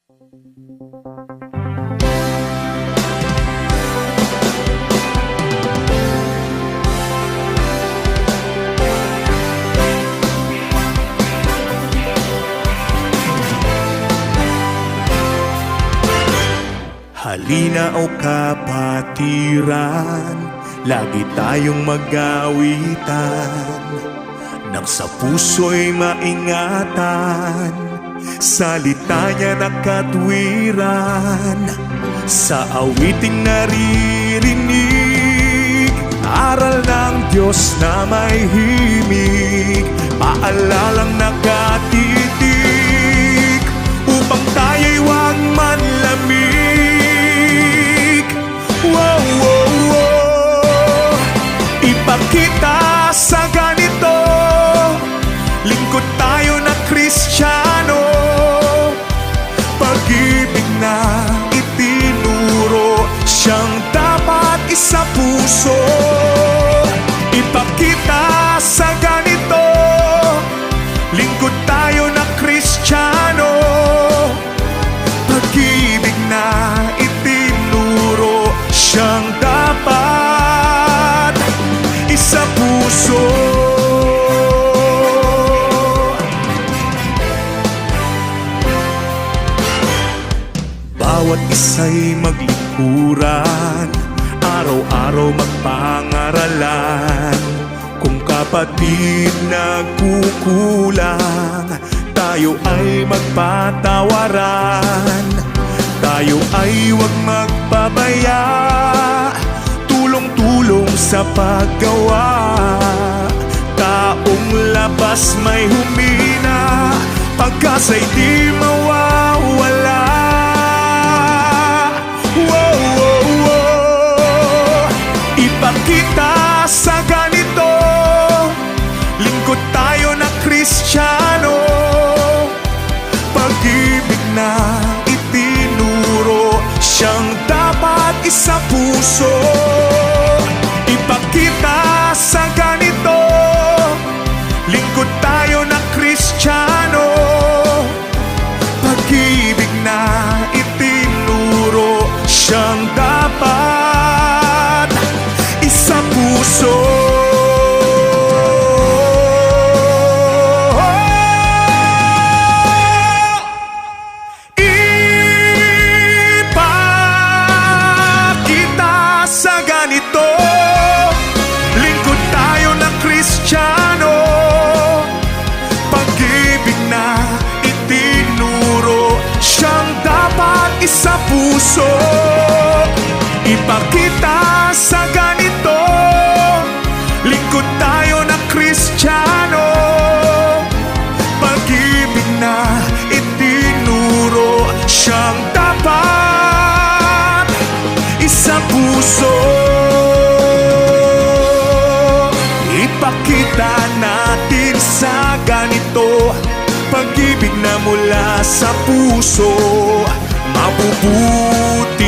Halina o kapatiran, lagi tayong mag-awitan, nang sa puso'y maingatan, salita niya na katwiran. Sa awiting naririnig, aral ng Diyos na may himig, paalalang nakatitig, upang tayo'y huwag manlamig. Wow, wow, wow. Ipakita sa ganito, lingkod tayo na Kristiyano, pag-ibig na itinuro, siyang dapat isa puso. Ipakita sa ganito, lingkod tayo na Kristiyano, pag-ibig na itinuro, siyang dapat isa puso. Bawat isa'y maglikuran, araw-araw magpangaralan. Kung kapatid nagkukulang, tayo ay magpatawaran. Tayo ay huwag magpabaya, tulong-tulong sa paggawa. Taong labas may humina, pagkasa'y di mawawala. Wow, wow, wow. Ipakita sa ganito, lingkod tayo na Kristiyano, pag-ibig na itinuro, siyang dapat isa puso. Ipakita sa ganito, lingkod tayo na Kristiyano, pag-ibig na itinuro, siyang dapat isa puso. Sa puso, ipakita sa ganito, lingkod tayo na Kristiyano, pag-ibig na itinuro, siyang dapat isa puso. Ipakita natin sa ganito, pag-ibig na mula sa puso, mabubuti